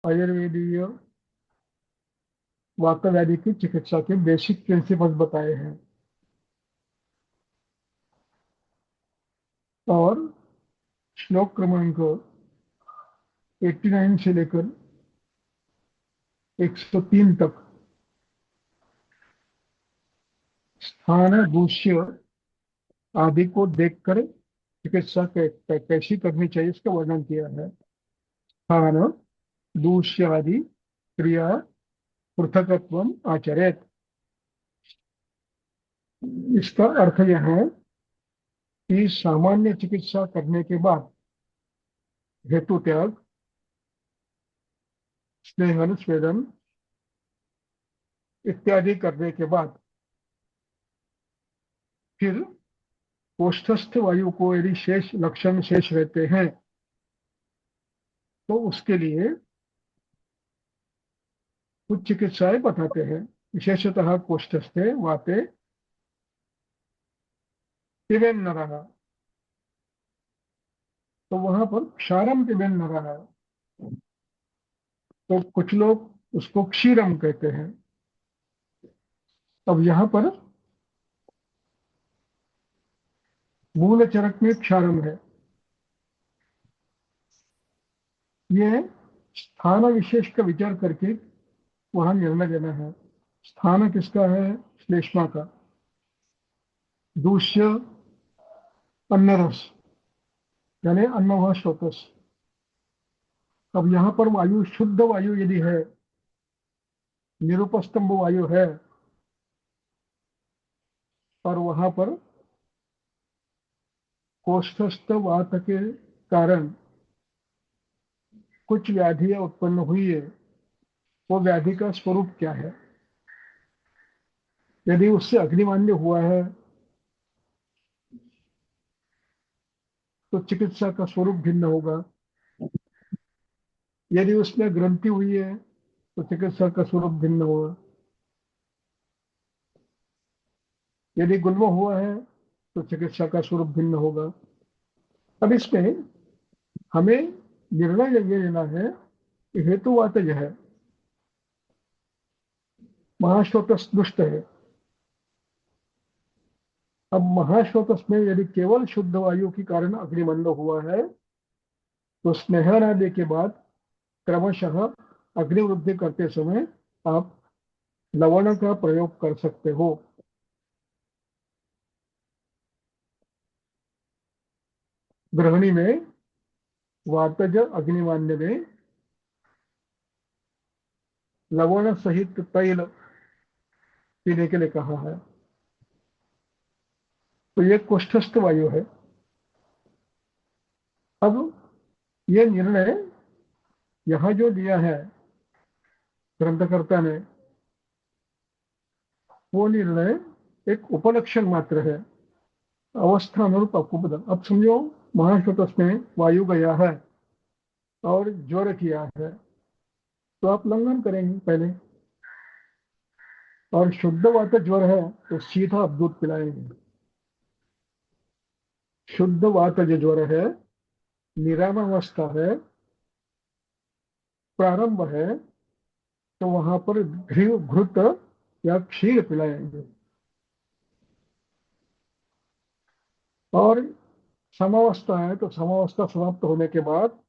आयुर्वेदीय वात व्याधि की चिकित्सा के बेसिक प्रिंसिपल्स बताए हैं। और श्लोक क्रमांक 89 से लेकर 103 तक स्थान दूष्य आदि को देखकर चिकित्सा कैसी करनी चाहिए इसका वर्णन किया है। स्थान दूष्य आदि क्रिया पृथकत्व आचरेत। इसका अर्थ यह है कि सामान्य चिकित्सा करने के बाद हेतु त्याग, स्नेहन स्वेदन इत्यादि करने के बाद फिर कोष्ठस्थ वायु को यदि शेष लक्षण शेष रहते हैं तो उसके लिए कुछ चिकित्साएं बताते हैं। विशेषतः कोष्ठस्थे वाते पिबेन न रहा, तो वहां पर क्षारम पिबेन न रहा, तो कुछ लोग उसको क्षीरम कहते हैं। अब यहाँ पर मूल चरक में क्षारम है। ये स्थान विशेष का विचार करके वहां निर्णय लेना है। स्थान किसका है? श्लेष्मा का। दूष्य अन्न रस, यानी अन्नवा स्रोतस। अब यहाँ पर वायु शुद्ध वायु यदि है, निरुपस्तंभ वायु है, और वहां पर कोष्ठस्थ वात के कारण कुछ व्याधियां उत्पन्न हुई है, वो व्याधि का स्वरूप क्या है? यदि उससे अग्निमान्य हुआ है तो चिकित्सा का स्वरूप भिन्न होगा। यदि उसमें ग्रंथि हुई है तो चिकित्सा का स्वरूप भिन्न होगा। यदि गुल्म हुआ है तो चिकित्सा का स्वरूप भिन्न होगा। अब इसमें हमें निर्णय ये लेना है कि हेतुवात यह है, महाश्रोतस दुष्ट है। अब महाश्रोतस में यदि केवल शुद्ध वायु के कारण अग्निमंड हुआ है तो स्नेहन आदि के बाद क्रमशः अग्निवृद्धि करते समय आप लवण का प्रयोग कर सकते हो। गृहिणी में वातज अग्निमान्य में लवण सहित तैल पीने के लिए कहा है। तो ये कुष्ठस्थ वायु है। अब ये निर्णय यहां जो दिया है ग्रंथकर्ता ने, वो निर्णय एक उपलक्षण मात्र है, अवस्था अनुरूप आपको बदल। अब समझो महाश्रोतस में वायु गया है और ज्वर किया है, तो आप लंघन करेंगे पहले। और शुद्ध वात ज्वर है तो सीधा आप दूध पिलाएंगे। शुद्ध वात जो ज्वर है, निरामावस्था है, प्रारंभ है, तो वहां पर घृत या क्षीर पिलाएंगे। और समावस्था है तो समावस्था समाप्त होने के बाद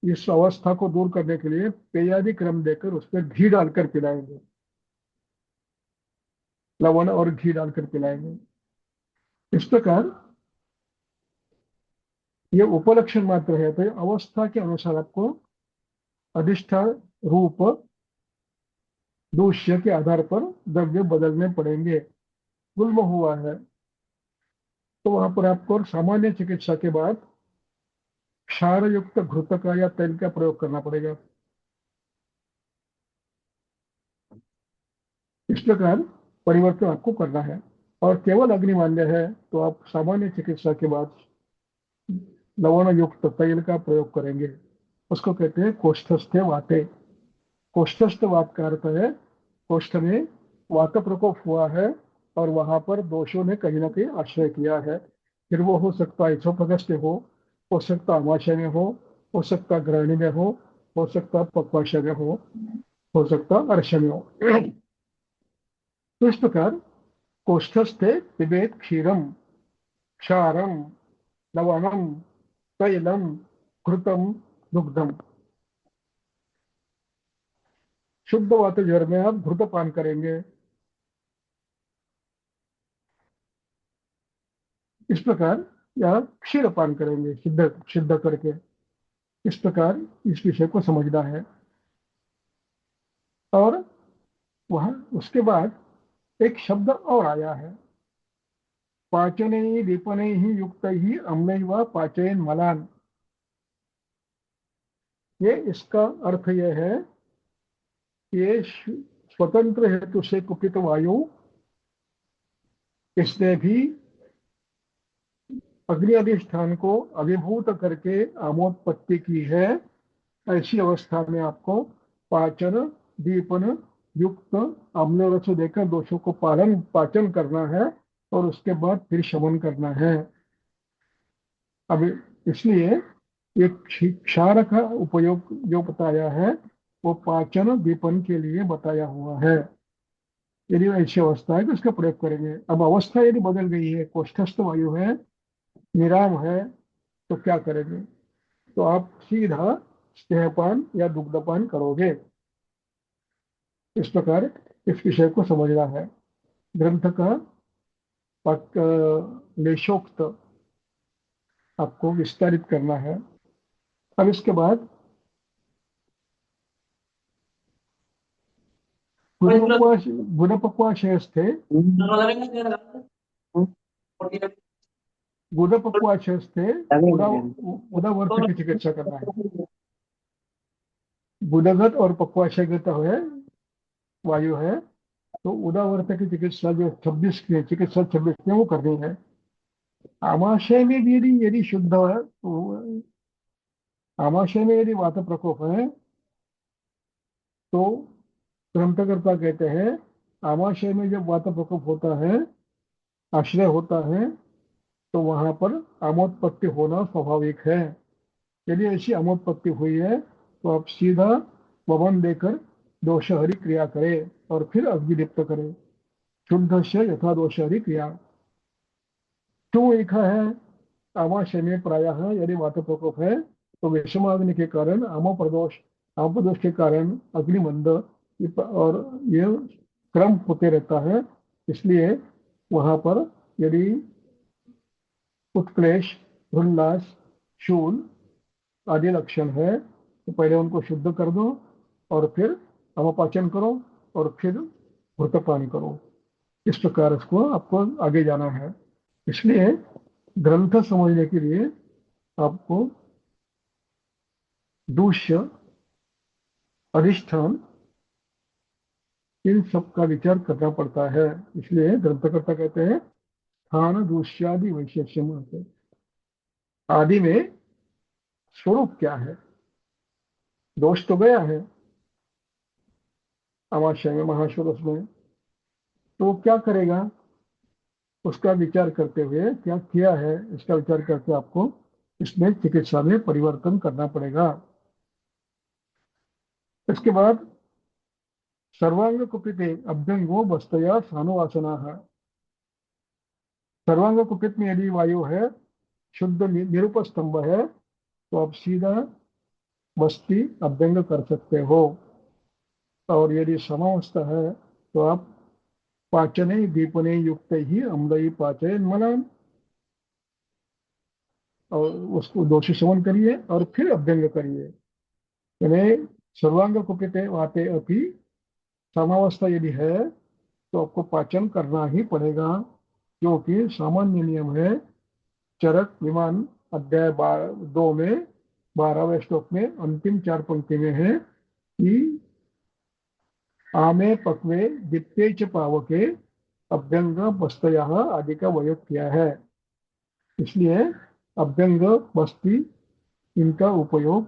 इस अवस्था को दूर करने के लिए पेयादि क्रम देकर उस पर घी डालकर पिलाएंगे। लवण और घी डालकर पिलाएंगे। इस प्रकार ये उपलक्षण मात्र है, तो ये अवस्था के अनुसार आपको अधिष्ठान रूप दूष्य के आधार पर द्रव्य बदलने पड़ेंगे। गुल्म हुआ है तो वहां पर आपको सामान्य चिकित्सा के बाद क्षार युक्त घृत का या तेल का प्रयोग करना पड़ेगा। इस प्रकार परिवर्तन आपको करना है। और केवल अग्निमान्य है तो आप सामान्य चिकित्सा के बाद लवण युक्त तेल का प्रयोग करेंगे। उसको कहते हैं कोष्ठस्थ वाते। कोष्ठस्थ वात का अर्थ है कोष्ठ में वात प्रकोप हुआ है और वहां पर दोषों ने कहीं ना कहीं आश्रय किया है। फिर वो हो सकता है इसोफेगस में हो सकता है अमाशय में हो हो सकता ग्रहणी में हो सकता पक्वाशय में हो सकता अर्श में हो। तो इस प्रकार कोष्ठस्थे पिबेत क्षीरम क्षारम लवणम तैलम घृतम दुग्धम। शुद्ध वात ज्वर में आप घृत पान करेंगे। इस प्रकार या क्षीर पान करेंगे सिद्ध सिद्ध करके। इस प्रकार इस विषय को समझना है। और वह उसके बाद एक शब्द और आया है, पाचने विपने ही युक्त ही अम्ल व पाचयन मलान। ये इसका अर्थ यह है कि ये स्वतंत्र हेतु से कुपित वायु इसने भी अग्नि अधिष्ठान को अभिभूत करके आमोत्पत्ति की है। ऐसी अवस्था में आपको पाचन दीपन युक्त अम्ल रस देकर दोषों को पाचन करना है और उसके बाद फिर शमन करना है। अब इसलिए एक क्षार का उपयोग जो बताया है वो पाचन दीपन के लिए बताया हुआ है। यदि ऐसी अवस्था है तो इसका प्रयोग करेंगे। अब अवस्था यदि बदल गई है, कोष्ठस्थ वायु है, निराम है, तो क्या करेंगे? तो आप सीधा स्नेहपान या दुग्धपान करोगे। इस प्रकार इस विषय को समझना है। ग्रंथ का लेशोक्त आपको विस्तारित करना है। अब इसके बाद गुणपक्वाशयस्थे गुणपक्वाशयस्थे उदा उदावर्त की चिकित्सा करना है। गुणगत और पक्वाशयगत है वायु है, तो उदावर्त की चिकित्सा जो 26 की चिकित्सा 26 में वो करनी है। आमाशय में भी यदि यदि शुद्ध है तो आमाशय में यदि वात प्रकोप है तो ग्रंथकर्ता कहते हैं आमाशय में जब वात प्रकोप होता है, आश्रय होता है, तो वहां पर आमोत्पत्ति होना स्वाभाविक है। यदि ऐसी आमोत्पत्ति हुई है तो आप सीधा वमन देकर दोषहरी क्रिया करें और फिर अग्निलिप्त करें। शुद्ध से यथा दोषहरी क्रिया। क्यों लिखा है? आमाशय में प्रायः यदि वात प्रकोप है तो विषमाग्नि के कारण आमो प्रदोष के कारण अग्निमंद और ये क्रम होते रहता है। इसलिए वहां पर यदि उत्क्लेश, उल्लास, शूल आदि लक्षण है तो पहले उनको शुद्ध कर दो और फिर अवपाचन करो और फिर घृतपान करो। इस प्रकार इसको आपको आगे जाना है। इसलिए ग्रंथ समझने के लिए आपको दूष्य, अधिष्ठान, इन सब का विचार करना पड़ता है। इसलिए ग्रंथकर्ता कहते हैं स्थान दूष्यादि वैशेष्य। आदि में स्वरूप क्या है? दोष तो गया है अमाशय में, महाशोरस में, तो क्या करेगा? उसका विचार करते हुए क्या किया है इसका विचार करके आपको इसमें चिकित्सा में परिवर्तन करना पड़ेगा। इसके बाद सर्वांग कुपिते अभ्यंगो बस्तया सानुवासना है। सर्वांग कुपित में यदि वायु है, शुद्ध निरुपस्तंभ है, तो आप सीधा बस्ती अभ्यंग कर सकते हो। और यदि समावस्था है तो आप पाचने दीपने युक्त ही अम्लई पाचयन मलान, और उसको दोषी शमन करिए और फिर अभ्यंग करिए। यानी सर्वांग कुपिते वाते अपि समावस्था यदि है तो आपको पाचन करना ही पड़ेगा, क्योंकि सामान्य नियम है चरक विमान अध्याय 2 में 12वें श्लोक में अंतिम 4 पंक्ति में है कि आमे पक्वे दित्ते च पावके अभ्यंग बस्तया आदि का प्रयोग किया है। इसलिए अभ्यंग बस्ती इनका उपयोग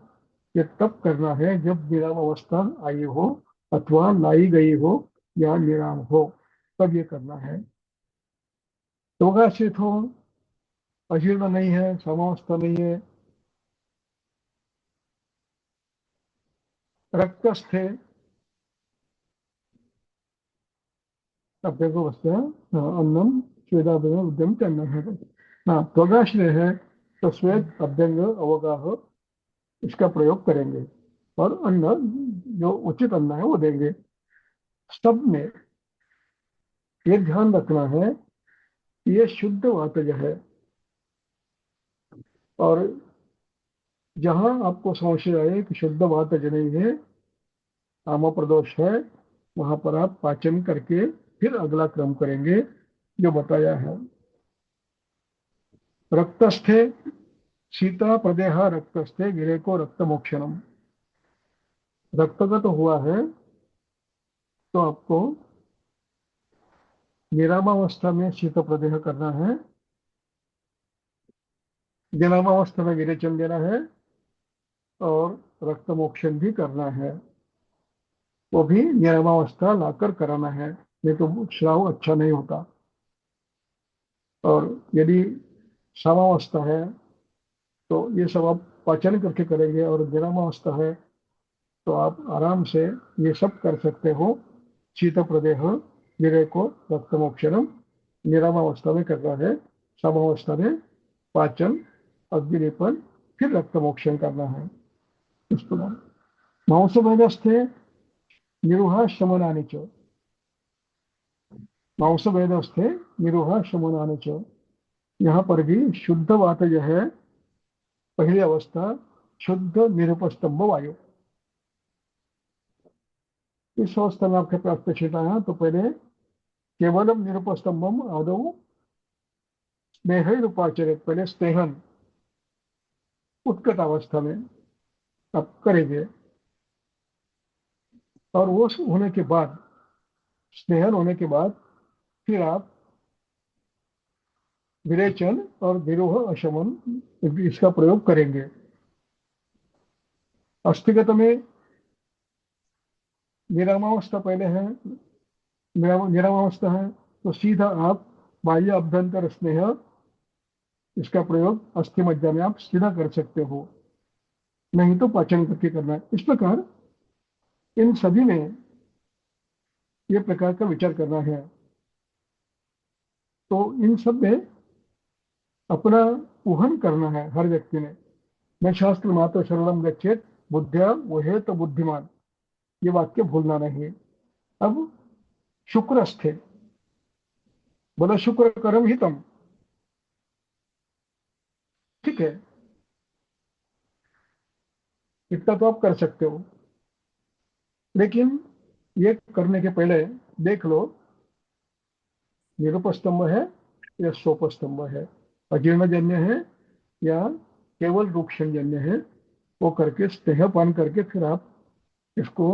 ये तब करना है जब विराम अवस्था आई हो अथवा लाई गई हो या निराम हो, तब ये करना है। रोगाश्रित हो, अजीर्ण नहीं है, समावस्था नहीं है, रक्तस्थे अभ्यंगो वस्तु अन्नम स्वेदाभ्यंग उद्यम अन्न है। हाँ, त्वगाश्रय है तो श्वेत अभ्यंग अवगाह इसका प्रयोग करेंगे और अन्न जो उचित अन्न है वो देंगे। सब में ये ध्यान रखना है कि ये शुद्ध वातज है, और जहां आपको संशय आए कि शुद्ध वातज नहीं है, आमा प्रदोष है, वहां पर आप पाचन करके फिर अगला क्रम करेंगे जो बताया है। रक्तस्थे सीता प्रदेह रक्तस्थे गिरे को रक्त मोक्षणम। रक्तगत हुआ है तो आपको विरामावस्था में शीत प्रदेह करना है, जलामावस्था में विरेचन देना है, और रक्त मोक्षण भी करना है। वो भी निरामावस्था लाकर कराना है, नहीं तो श्राव अच्छा नहीं होता। और यदि सामावस्था है तो ये सब आप पाचन करके करेंगे, और विरामावस्था है तो आप आराम से ये सब कर सकते हो। शीत प्रदेह विरेको रक्त मोक्षणम निरामावस्था में करना है, सामावस्था में पाचन अग्निलेपन फिर रक्त मोक्षण करना है। इस प्रकार मांसभेदस्थे निरुहा शमनानि च। मांसभेदस्थे निरुहा शमनानि च, यहाँ पर भी शुद्ध वात जो है पहली अवस्था शुद्ध निरुपस्तंभ वायु। इस अवस्था में आपके पास है तो पहले केवलम निरुपस्तंभम आदौ स्नेह रूपाचरित, पहले स्नेहन उत्कट अवस्था में आप करेंगे, और वो होने के बाद स्नेहन होने के बाद फिर आप विरेचन और विरोह अशमन इसका प्रयोग करेंगे। अस्थिगत में निरामावस्था पहले है, निरामावस्था है तो सीधा आप बाह्य अभ्यंतर स्नेह इसका प्रयोग अस्थि मज्जा में आप सीधा कर सकते हो, नहीं तो पाचन करके करना है। इस प्रकार इन सभी में ये प्रकार का विचार करना है। तो इन सब में अपना उहन करना है हर व्यक्ति ने। मैं शास्त्र मात्र शरणम गच्छेत बुद्धिया वहे तो बुद्धिमान, ये वाक्य भूलना नहीं। अब शुक्रस्थे, बोला शुक्र करम हितम, ठीक है, इतना तो आप कर सकते हो, लेकिन ये करने के पहले देख लो निरुपस्तंभ है या सोपस्तंभ है, अजीर्णजन्य है या केवल रूक्षजन्य है। वो करके स्नेहपान करके फिर आप इसको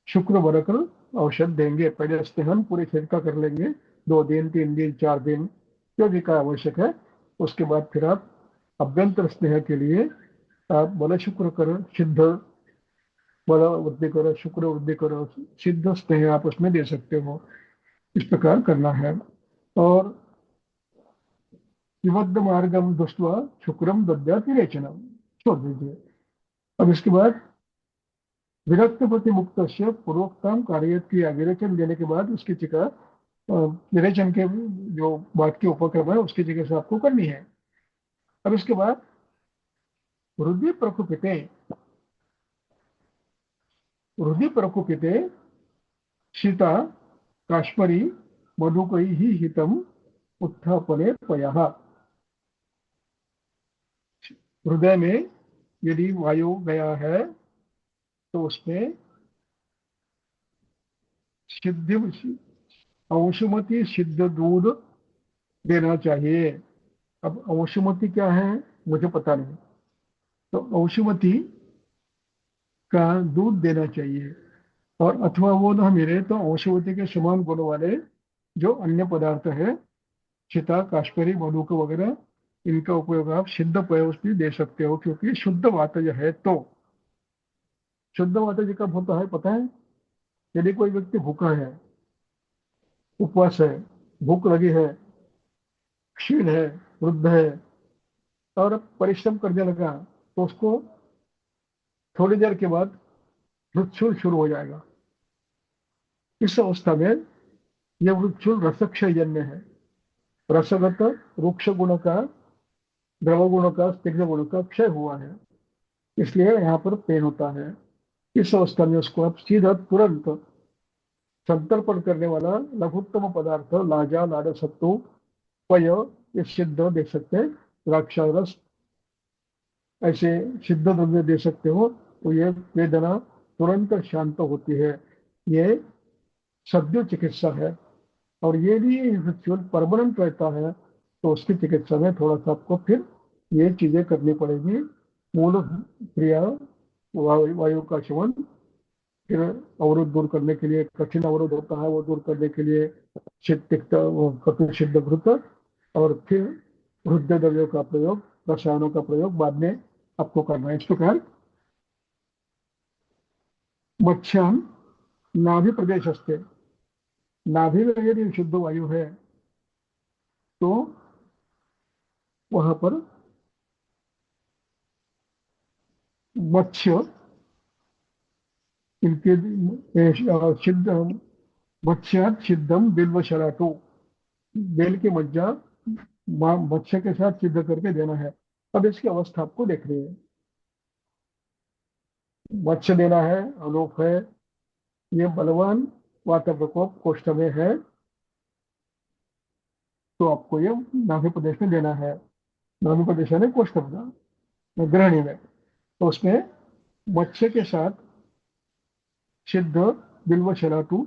शुक्र बनकर औषध देंगे। पहले स्नेहन पूरे शरीर का कर लेंगे, 2 दिन 3 दिन 4 दिन जो भी का आवश्यक है। उसके बाद फिर आप अभ्यंतर स्नेह के लिए आप बल शुक्र करो, सिद्ध बल वृद्धि करो, शुक्र वृद्धि करो, सिद्ध स्नेह आप उसमें दे सकते हो। इस प्रकार करना है। और विबद्ध मार्गम दृष्टवा शुक्रम दद्याति रेचनम, छोड़ दीजिए। अब इसके बाद विरक्त प्रति मुक्त से पूर्वोक्तम कार्य किया, विरेचन देने के बाद उसकी जगह विरेचन के जो बात की उपक्रम है उसकी जगह से आपको करनी है। अब इसके बाद हृदय प्रकुपिते, हृदय प्रकुपिते सीता काश्मरी मधुकै ही हितम उत्थापने पयः। हृदय में यदि वायु गया है तो उसमें सिद्ध अंशुमति सिद्ध दूध देना चाहिए। अब अंशुमति क्या है मुझे पता नहीं, तो अंशुमति का दूध देना चाहिए। और अथवा वो ना मिले तो अंशुमति के समान गुण वाले जो अन्य पदार्थ है, चिता काश्मीरी मधुक वगैरह, इनका उपयोग आप सिद्ध पयोस भी दे सकते हो, क्योंकि शुद्ध वातज है। तो शुद्ध वातज कब होता है पता है? यदि कोई व्यक्ति भूखा है, उपवास है, भूख लगी है, क्षीण है, वृद्ध है, और परिश्रम करने लगा, तो उसको थोड़ी देर के बाद वृक्षुल शुरू हो जाएगा। इस अवस्था में यह वृक्षुल रसक्षयजन्य है। रसगत वृक्ष गुण का, द्रव गुण का, स्निग्ध गुण का क्षय हुआ है, इसलिए यहाँ पर पेन होता है। इस अवस्था में उसको आप सीधा तुरंत संतर्पण करने वाला लघुत्तम पदार्थ लाजा लाड़ सत्तु पय, ये सिद्ध दे सकते हैं, द्राक्षारस, ऐसे सिद्ध द्रव्य दे सकते हो, तो ये वेदना तुरंत शांत होती है। ये सद्य चिकित्सा है। और ये भी इंफेक्शन परमानेंट रहता है, तो उसकी चिकित्सा में थोड़ा सा आपको फिर ये चीजें करनी पड़ेगी। मूल क्रिया, वायु का शमन, फिर अवरोध दूर करने के लिए, कठिन अवरोध होता है वो दूर करने के लिए सिद्ध कपिल सिद्ध घृत, और फिर हृदय द्रव्यों का प्रयोग, रसायनों का प्रयोग बाद में आपको करना है। इस प्रकार मच्छ्याम नाभि प्रदेश अस्ते, नाभि में यदि शुद्ध वायु है तो वहां पर मत्स्य, इनके सिद्ध, मत्स्यात सिद्धम बिल्व शराटो, बेल की मज्जा मत्स्य के साथ सिद्ध करके देना है। अब इसकी अवस्था आपको देखनी है। मत्स्य देना है, अलोप है, ये बलवान वात प्रकोप कोष्ठ में है, तो आपको ये नाभि प्रदेश में देना है। नाभि प्रदेश यानी कोष्ठ में, ग्रहणी में। तो उसमें मत्स्य के साथ सिद्ध बिल्व शराटु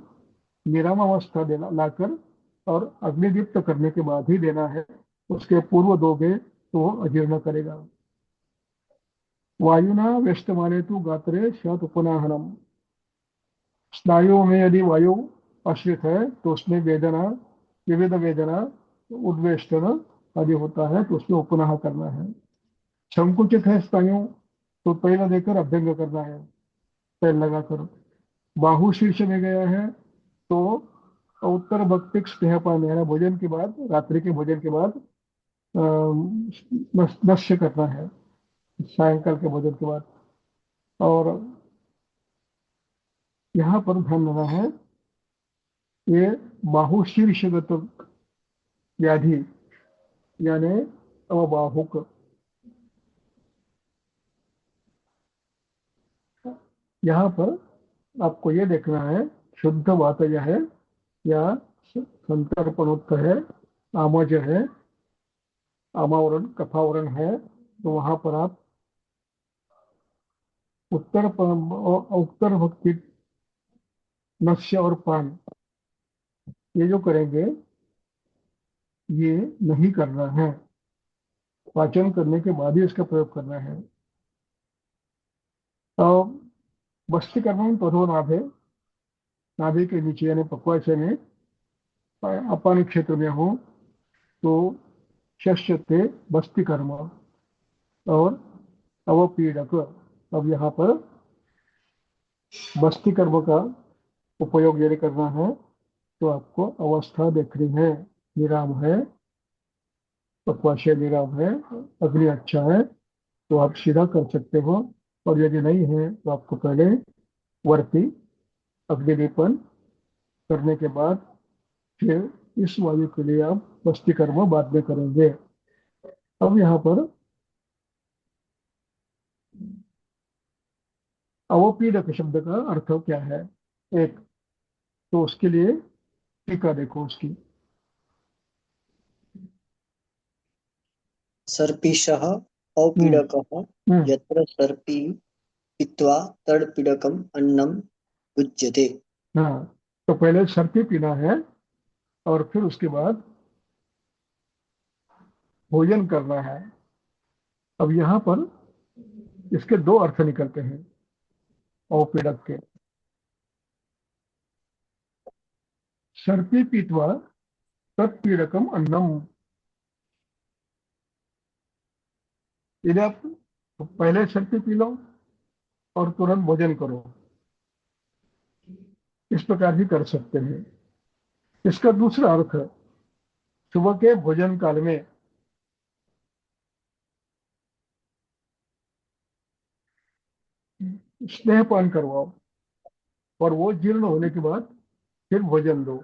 निराम अवस्था देना लाकर, और अग्निदीप्त करने के बाद ही देना है। उसके पूर्व दोगे तो वो अजीर्ण करेगा। वायुना व्यस्तमाने तु गात्रे स्यात् उपनाहनम, स्नायुओं में यदि वायु आश्रित है तो उसमें वेदना, विविध वेदना, उद्वेष्टन आदि होता है, तो उसमें उपनाह करना है। संकुचित है स्नायु तो तैल देकर अभ्यंग करना है, तेल लगाकर। बाहु शीर्ष में गया है तो उत्तर भक्ति स्नेहपान, यानी भोजन के बाद, रात्रि के भोजन के बाद नश्य करना है, सायंकाल के भोजन के बाद। और यहाँ पर ध्यान देना है, ये बाहु शीर्षगत व्याधि यानी अबाहुक, यहाँ पर आपको ये देखना है शुद्ध वात यह है या संतर्पणोक्त है, आमज है, आमावरण कफावरण है, तो वहां पर आप उत्तर भक्ति नस्य और पान, ये जो करेंगे ये नहीं करना है। पाचन करने के बाद ही इसका प्रयोग करना है। तो बस्ती कर्म में पधो नाभे, नाभि के नीचे यानी पक्वाशय में अपान क्षेत्र में हो तो शस्यते बस्ती कर्म, और अवपीड़क। अब यहाँ पर बस्ती कर्म का उपयोग यदि करना है तो आपको अवस्था देखनी है। निराम है, पक्वाशय निराम है, अग्नि अच्छा है, तो आप सीधा कर सकते हो। और यदि नहीं है तो आपको पहले वर्ती अग्निदीपन करने के बाद फिर इस वायु के लिए आप बस्ती कर्म बाद में करेंगे। अब यहाँ पर अवपीड़क शब्द का अर्थ क्या है, एक, तो उसके लिए टीका देखो उसकी। सर्पिषः हम्म। औपीडकः, हम्म। यत्र सर्पी पीत्वा तडपीडकम् अन्नम् भुज्यते। हाँ, तो पहले सर्पी पीना है और फिर उसके बाद भोजन करना है। अब यहाँ पर इसके दो अर्थ निकलते हैं अवपीड़क के। सर्पी पीतवा तत्पीड़कम अन्नम, यदि आप पहले सर्पी पी लो और तुरंत भोजन करो, इस प्रकार भी कर सकते हैं। इसका दूसरा अर्थ है सुबह के भोजन काल में स्नेहपान करवाओ। और वो जीर्ण होने के बाद फिर भोजन दो।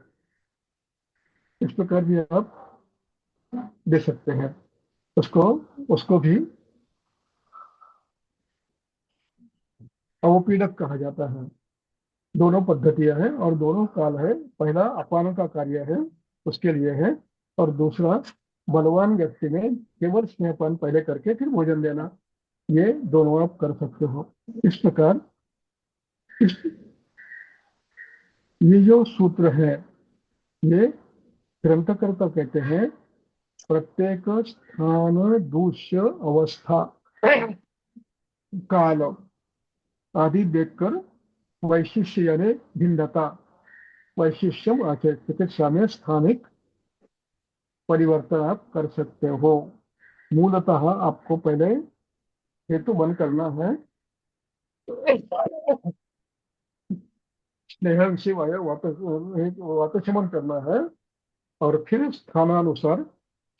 इस प्रकार भी आप दे सकते हैं उसको। उसको भी अवपीडक कहा जाता है। दोनों पद्धतियां हैं और दोनों काल है। पहला अपान का कार्य है, उसके लिए है। और दूसरा बलवान व्यक्ति में केवल स्नेहपान पहले करके फिर भोजन देना। ये दोनों आप कर सकते हो। इस प्रकार इस ये जो सूत्र है, ये ग्रंथकर्ता कहते हैं प्रत्येक स्थान दूष्य अवस्था काल आदि देखकर वैशिष्य यानी भिन्नता, वैशिष्यम आचार्य चिकित्सा में स्थानिक परिवर्तन आप कर सकते हो। मूलतः आपको पहले हेतु बंद करना है, स्नेह विषय वातशमन करना है, और फिर स्थानानुसार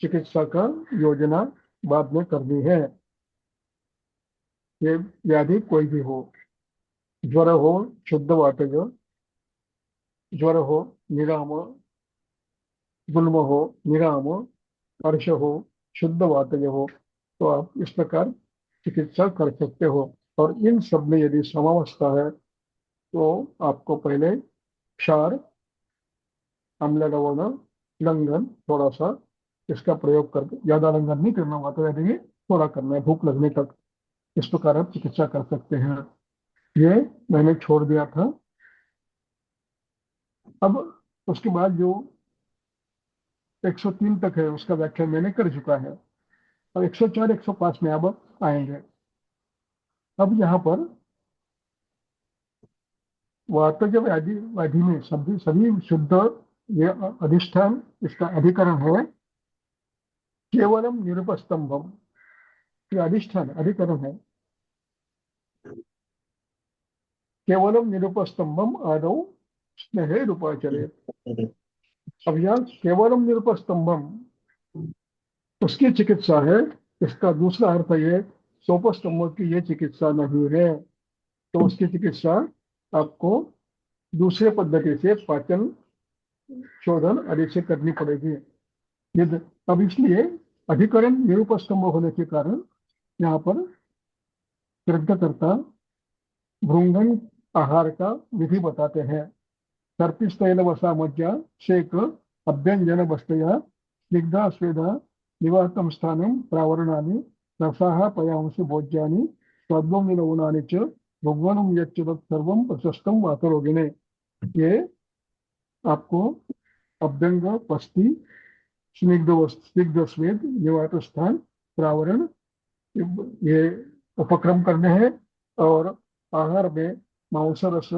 चिकित्सा का योजना बाद में करनी है। ये व्याधि कोई भी हो, ज्वर हो शुद्ध वातज, ज्वर हो निराम, गुल्म हो निराम, अर्श हो शुद्ध वातज हो, तो आप इस प्रकार चिकित्सा कर सकते हो। और इन सब में यदि समावस्था है तो आपको पहले क्षार, अम्ल लवण, लंघन थोड़ा सा इसका प्रयोग करके, ज्यादा लंघन नहीं करना, वातावरण में थोड़ा करना है भूख लगने तक। इस प्रकार आप चिकित्सा कर सकते हैं। ये मैंने छोड़ दिया था। अब उसके बाद जो 103 तक है उसका व्याख्यान मैंने कर चुका है। अब 104 105 में अब आएंगे। अब यहाँ पर वातज व्याधि व्याधि में सभी सभी शुद्ध, ये अधिष्ठान इसका अधिकरण है केवलम निरुपस्तंभम। ये अधिष्ठान अधिकरण है केवलम निरुपस्तंभम आदौ स्नेहे रूपाचरे। अब यहाँ केवलम निरुपस्तंभम उसकी चिकित्सा है। इसका दूसरा अर्थ ये सोपस्तंभ की ये चिकित्सा नहीं है। तो उसकी चिकित्सा आपको दूसरे पद्धति से पाचन शोधन आदि से करनी पड़ेगी। ये अब इसलिए अधिकरण निरुपस्तंभ होने के कारण यहाँ पर ग्रंथकर्ता भृंगन आहार का विधि बताते हैं। सर्पिस्तैल वसा मज्जा शेक अभ्यंजन वस्तया स्निग्धा स्वेदा निवातम स्थानम प्रावरणानि रसाः पयांसि भोज्यानि स्वाद्वं लवणानि च भगवानम यच्च तत्सर्वं प्रशस्तं वातरोगिणे। ये आपको अभ्यंग, पस्ती, स्निग्ध स्वेद, निवात स्थान, प्रावरण, ये उपक्रम करने हैं। और आहार में मांस रस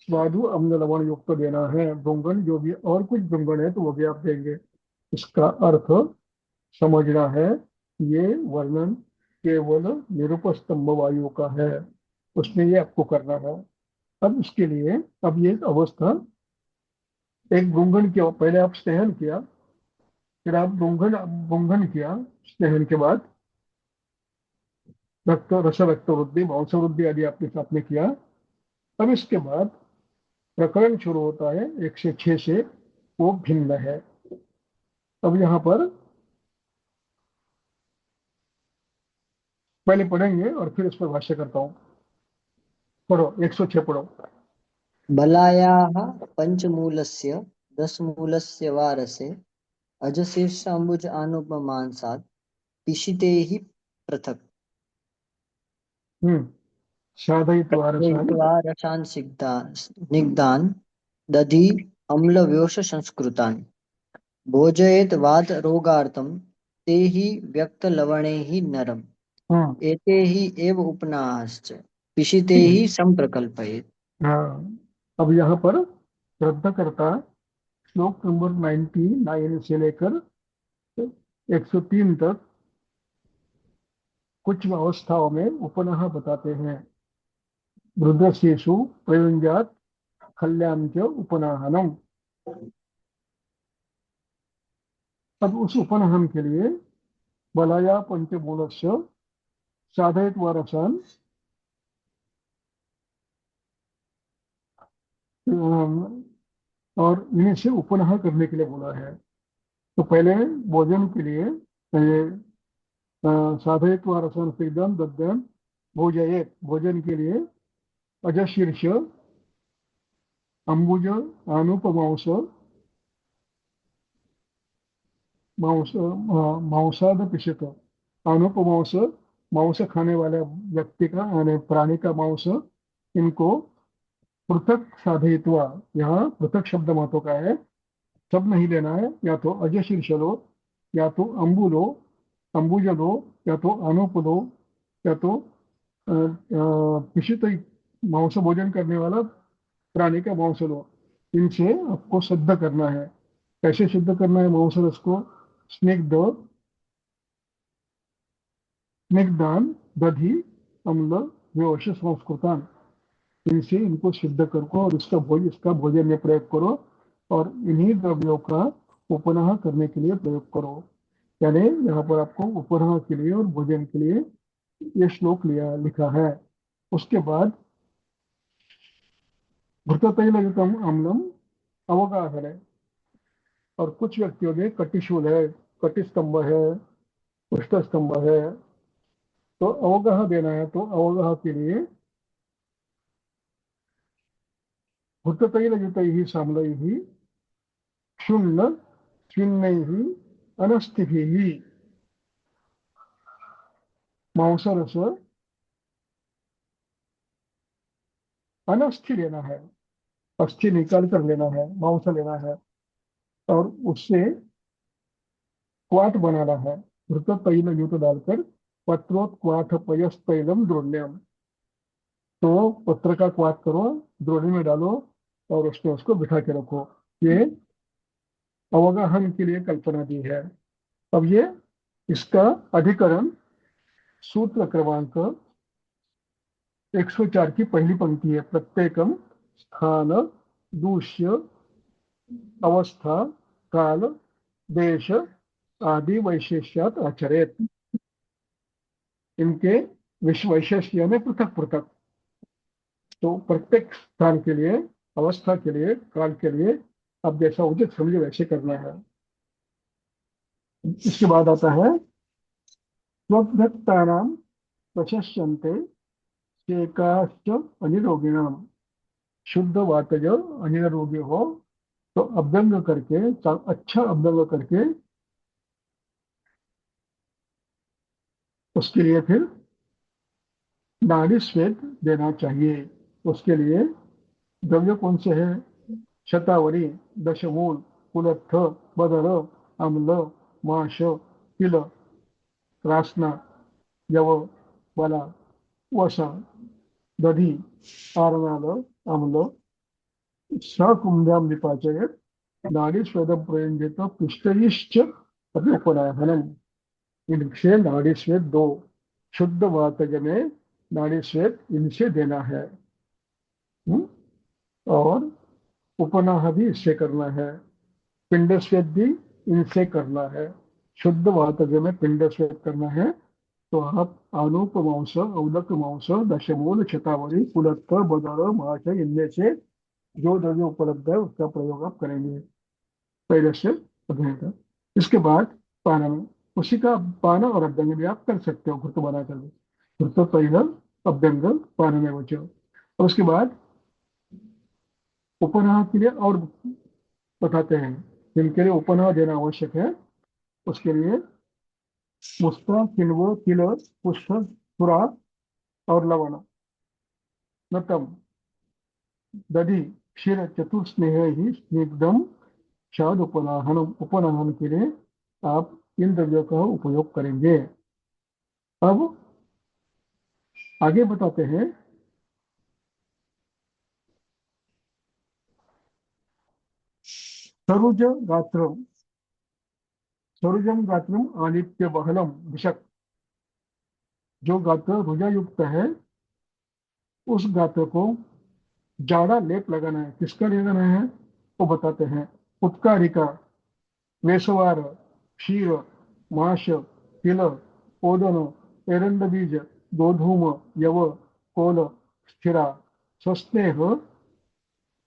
स्वादु अम्ल लवण युक्त देना है। गुंगन जो भी और कुछ गुंगन है तो वो भी आप देंगे। इसका अर्थ समझना है। ये वर्णन केवल निरुपस्तंभ वायु का है, उसमें ये आपको करना है। अब इसके लिए अब ये अवस्था, एक गुंगन के पहले आप स्नेहन किया, फिर आप गुंगन गुंगन किया, स्नेहन के बाद रक्त रस रक्त वृद्धि मांस वृद्धि आदि आपने साथ में किया। अब इसके बाद प्रकरण शुरू होता है 106 से, वो भिन्न है। अब यहाँ पर पहले पढ़ेंगे और फिर इस पर भाष्य करता हूँ। पढ़ो 106 पढ़ो। बलायाः पञ्चमूलस्य दशमूलस्य वा रसे अजशीर्षाम्बुज आनुपमांसात् पिशिते हि पृथक् हम्म साधयित्वा रसान्। प्रत्येकवा रसान् स्निग्धान् दधि अम्लव्योष संस्कृतान् भोजयेत् वात रोगार्थं ते हि व्यक्तलवणैः नरम् हाँ एते हि एव उपनाश्च पिशिते हि संप्रकल्पयेत्। हाँ। अब यहाँ पर श्रद्धा करता श्लोक नंबर 99 से लेकर 103 तक कुछ अवस्थाओं में उपनः बताते हैं। रुद्रशीषु प्रयुंजात खल्याम च उपनाहनम। अब उस उपनाहन के लिए बलाया पंचमूलस्य साधयित्वा रसान् और इन्हीं से उपनह करने के लिए बोला है। तो पहले भोजन के लिए साधयित्वा रसं सिद्धं दद्यन् भोजयेत्, भोजन के लिए अजशीर्ष अंबुज अनुपमांस मांस मांसाद पिषत, अनुपमांस मांस खाने वाले व्यक्ति का यानी प्राणी का मांस, इनको पृथक साधयित्वा, यहाँ पृथक शब्द महत्व का है, सब नहीं लेना है, या तो अजय शीर्ष लो, या तो अम्बु लो, अंबुज लो, या तो अनुप लो, या तो पिषित मांस भोजन करने वाला प्राणी का मांस लो। इनसे आपको शुद्ध करना है। कैसे शुद्ध करना है मांस रस को? स्निग्ध स्निग्धान दधि अम्ल व्यवश संस्कृतान, इनसे इनको सिद्ध करो और इसका भोजन में प्रयोग करो, और इन्हीं द्रव्यों का उपनह करने के लिए प्रयोग करो। यानी यहाँ पर आपको उपनह के लिए और भोजन के लिए ये श्लोक लिखा है। उसके बाद घृततैलयुतम अम्लम अवगाहन है, और कुछ व्यक्तियों में कटिशूल है, कटिस्तंभ है, पृष्ठ स्तंभ है, तो अवगाह देना है, तो अवगाह के लिए घृततैलयुतैः साम्लैः क्षुण्ण क्षुण्णैः अनस्थिभिः मांसरस, अनस्थि लेना है, अस्थि निकाल कर लेना है, मांस लेना है, और उससे क्वाथ बनाना है। घृत तैल युत डालकर पत्रोत क्वाथ पयस्तैलम द्रोण्यम, तो पत्र का क्वाथ करो, द्रोणी में डालो, और उसको उसको बिठा के रखो। ये अवगाहन के लिए कल्पना दी है। अब ये इसका अधिकरण सूत्र क्रमांक 104 की पहली पंक्ति है। प्रत्येकम स्थान दूष्य अवस्था काल देश आदि वैशिष्यात आचरेत, इनके विश्व वैशिष्ट यानी पृथक पृथक। तो प्रत्येक स्थान के लिए, अवस्था के लिए, काल के लिए आप जैसा उचित समझे वैसे करना है। इसके बाद आता है स्वभक्तानां प्रशस्यन्ते शेकाश्च अनिरोगिणाम, शुद्ध वातज अनिरोगी हो तो अभ्यंग करके, अच्छा अभ्यंग करके उसके लिए फिर नाड़ी श्वेत देना चाहिए। उसके लिए द्रव्य कौन से है? शतावरी, दशमूल, कुलत्थ, बदर, अम्ल, माश, तिल, रासना, यव, बला, वसा, दधी, आरनाल, अम्ल, सकुंभ्याम विपाचयत, नाड़ी स्वेदम प्रयुंजित पिष्टयिश्च अपने उपनायनम, इनसे नाड़ी स्वेद दो। शुद्ध वातज में नाड़ी स्वेद इनसे देना है। हुँ? और उपनाह भी इससे करना है। पिंड स्वेद भी इनसे करना है। शुद्ध वातज में पिंड स्वेद करना है, तो आप आनूप मांस, औदक मांस, दशमूल, शतावरी, कुलत्थ, बदर, माश, इनमें से जो द्रव्य उपलब्ध है उसका प्रयोग आप करेंगे पहले से अध्ययन का। इसके बाद पाना में, उसी का पाना और अभ्यंग भी आप कर सकते हो घृत बना कर। घृत तैल अभ्यंग पान में बचो। और उसके बाद उपनाह के लिए और बताते हैं, जिनके लिए उपनाह देना आवश्यक है उसके लिए मुस्ता, किण्व, तिल, पुष्प, सुरा और लवण, नतम, दधि, क्षीर, चतुर्स्नेह ही स्निग्धम शाद उपनाहन, उपनाहन के लिए आप इन द्रव्यों का उपयोग करेंगे। अब आगे बताते हैं सरुज गात्रम, सरुजम गात्रम आदित्य बहलम विषक, जो गात्र रुजा युक्त है उस गात्र को जाड़ा लेप लगाना है। किसका लगाना है वो बताते हैं। उत्कारिका, वेसवार, क्षीर, माश, तिल, ओदन, एरंड बीज, गोधूम, यव, कोल, स्थिरा, स्वस्नेह,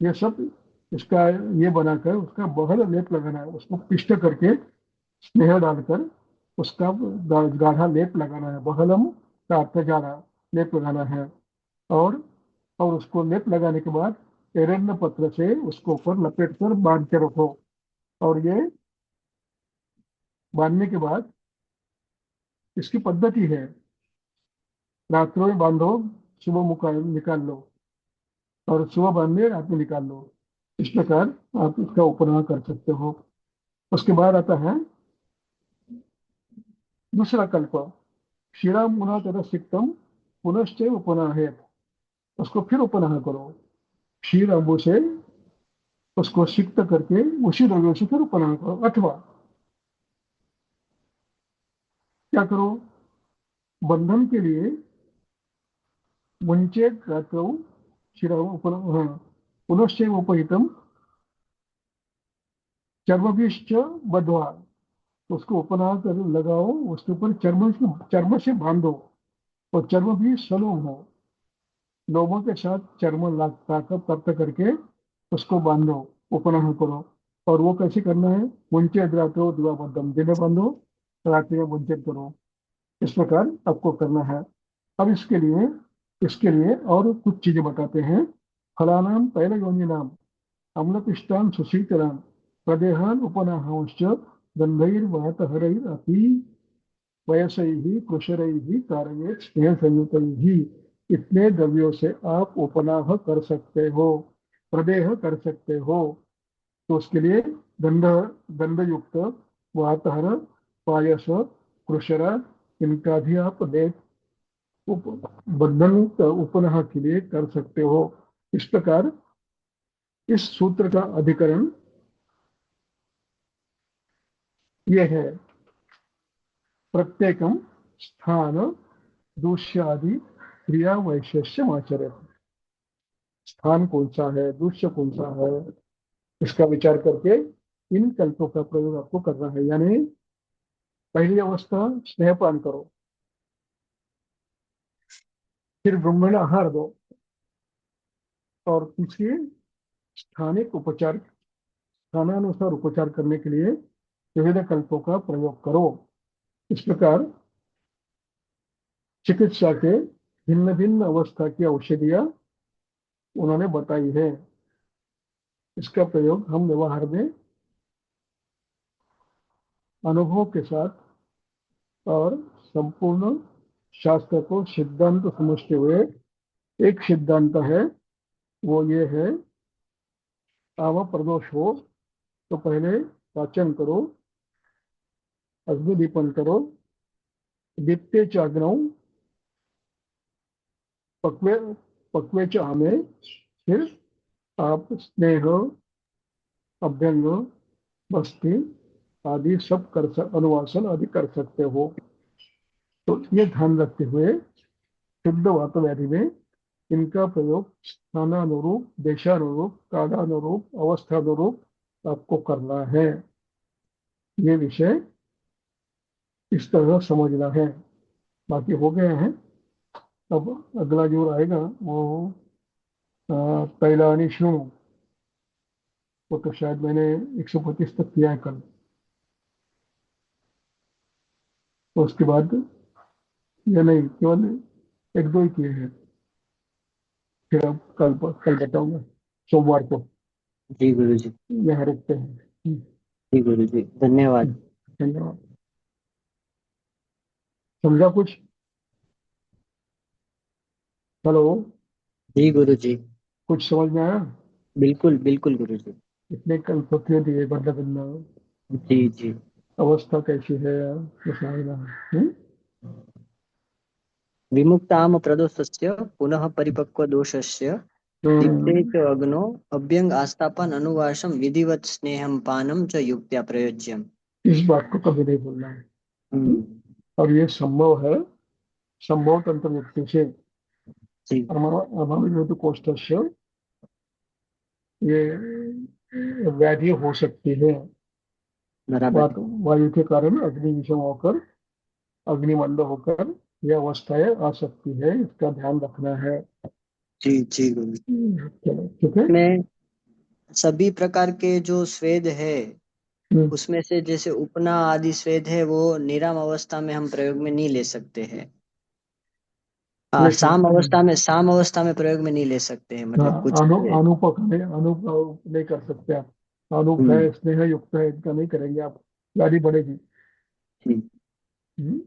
ये सब इसका ये बनाकर उसका बहल लेप लगाना है, उसको पिष्ट करके स्नेह डालकर उसका गाढ़ा लेप लगाना है। बहलम का अर्थ गाढ़ा लेप लगाना है। और और उसको लेप लगाने के बाद एरण्य पत्र से उसको ऊपर लपेट कर बांध के रखो। और ये बांधने के बाद इसकी पद्धति है, रात्रों में बांधो, सुबह मुका निकाल लो, और सुबह बांधे रात में निकाल लो। इस प्रकार आप इसका उपनाम कर सकते हो। उसके बाद आता है दूसरा कल्प, क्षीरा मुना तथा सिक्तम पुनश्च उपनाह है। उसको फिर उपनाह करो, क्षीर अम्बु से उसको सिक्त करके उसी द्रव्य से फिर उपनाह करो। अथवा क्या करो, बंधन के लिए मुंचे रात्रौ क्षीर हाँ, पुनश्च उपहितम चर्मभिश्च बद्ध्वा, उसको उपनाह कर लगाओ, उसके ऊपर चर्म से बांधो, और चर्म भी सलोम हो, लोमों के साथ चर्म ताकत प्राप्त करके उसको बांधो, उपनाह करो। और वो कैसे करना है, मुंचे द्रातो दिवाबद्धम, दिन में बांधो, रात्रि में मुंचित करो। इस प्रकार आपको करना है। अब इसके लिए और कुछ चीजें बताते हैं। फलानाम पहले योनि नाम अम्लपिष्टान सुशीतलान प्रदेहान उपनाहांश्च गंधैर्वातहरैरपि वयसैः कृशरैः कारयेत् स्नेह संयुतैः। इतने द्रव्यों से आप उपनाह कर सकते हो, प्रदेह कर सकते हो। तो उसके लिए गंध गंध युक्त वातहर, पायस, कृशरा, इनका भी आप देख बंधन उपनाह के लिए कर सकते हो। इस प्रकार इस सूत्र का अधिकरण ये है, प्रत्येकम स्थान दूष्यादि क्रिया वैशेष्य आचरण। स्थान कौन सा है, दूष्य कौन सा है, इसका विचार करके इन कल्पों का प्रयोग आपको करना है। यानी पहली अवस्था स्नेहपान करो, फिर ब्रह्मण आहार दो, और तीसरी स्थानिक उपचार, स्थानानुसार उपचार करने के लिए विविध कल्पों का प्रयोग करो। इस प्रकार चिकित्सा के भिन्न भिन्न अवस्था की औषधियां उन्होंने बताई है। इसका प्रयोग हम व्यवहार में अनुभव के साथ और संपूर्ण शास्त्र को सिद्धांत समझते हुए, एक सिद्धांत है, वो ये है, आवा प्रदोष हो तो पहले पाचन करो, अग्नि दीपन करो, दीप्ते च अग्नौ पक्वे पक्वे च आमे, फिर आप स्नेह, अभ्यंग, बस्ती आदि सब अनुवासन आदि कर सकते हो। तो ये ध्यान रखते हुए शुद्ध वातव्याधि में इनका प्रयोग स्थानानुरूप, देशानुरूप, कालानुरूप, अवस्थानुरूप आपको करना है। ये विषय इस तरह समझना है। बाकी हो गए हैं। अब अगला जो आएगा वो कैलानी शुणु, वो तो शायद मैंने 125 तक किया है कल। तो उसके बाद या नहीं, केवल एक दो ही किए हैं। फिर अब कल बताऊंगा, सोमवार को। जी गुरु जी। यहाँ रुकते हैं। जी गुरु जी, धन्यवाद। धन्यवाद। समझा कुछ? हेलो, जी गुरु जी। कुछ समझ में आया? बिल्कुल बिल्कुल गुरु जी। इतने कल पत्रियां दिए, बदला बदला जी जी। अवस्था कैसी है, ये समझना है। विमुक्ताम प्रदोषस्य पुनः परिपक्व दोषस्य दीप्ते हम्म, च अग्नो अभ्यंग आस्तापन अनुवासम विधिवत स्नेहम पानम च युक्त्या प्रयोज्यम। इस बात को कभी नहीं भूलना है। हम्म? हम्म। और ये संभव है, संभव तंत्र व्यक्ति से जी। अभाव कोष्ठस्य ये व्याधि हो सकती है। बराबर। वायु के कारण अग्नि विषम होकर, अग्निमंद होकर यह अवस्थाएं आ सकती है, इसका ध्यान रखना है। जी जी गुरु। चलो ठीक है। में सभी प्रकार के जो स्वेद है हम्म, उसमें से जैसे उपना आदि स्वेद है वो निराम अवस्था में हम प्रयोग में नहीं ले सकते हैं। ले साम सकते हैं। अवस्था में, साम अवस्था में प्रयोग में नहीं ले सकते हैं, हाँ, मतलब कुछ स्वेद। अनुपक नहीं, अनुप नहीं कर सकते आप। अनुप हम्म। है, स्नेह युक्त है, इनका नहीं करेंगे आप, गाड़ी बढ़ेगी। जी। हम्म,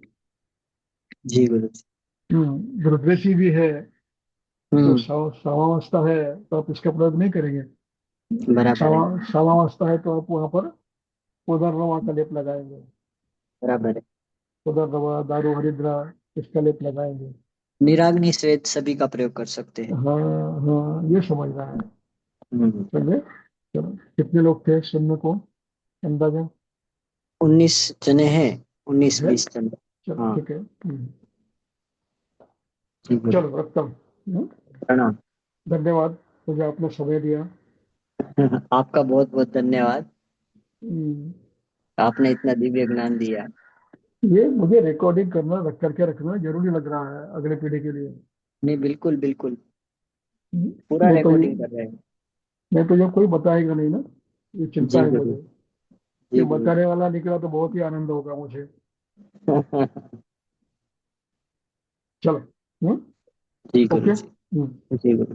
जी गुरु जी। दुर्दशी भी है, तो हम्म। सावावस्था है, तो आप इसका प्रयोग नहीं करेंगे। बराबर है। सावावस्था है तो आप वहां पर पुनर्नवा का लेप लगाएंगे। बराबर है। पुनर्नवा, दारू, हरिद्रा, इसका लेप लगाएंगे। निराग्नि स्वेद सभी का प्रयोग कर सकते हैं। हाँ, हाँ, ये समझ रहा है। हम्म। चलिए, चलो, कितने लोग थे सुनने को, अंदाजा 19 जने हैं, उन्नीस है? 20 जने। चलो हाँ। ठीक है। जी गुरु। चलो रखता हूँ। प्रणाम। धन्यवाद, मुझे आपने समय दिया। आपका बहुत बहुत धन्यवाद। हम्म, आपने इतना दिव्य ज्ञान दिया। ये मुझे रिकॉर्डिंग करना, रख करके रखना जरूरी लग रहा है अगले पीढ़ी के लिए। नहीं, बिल्कुल बिल्कुल। हम्म, पूरा नहीं तो ये रिकॉर्डिंग कर रहे हैं। नहीं तो ये कोई बताएगा नहीं ना, ये चिंता जी है गुरु। मुझे। ये जी गुरु। बताने वाला निकला तो बहुत ही आनंद होगा मुझे। चलो। जी गुरु ओके। जी। जी गुरु।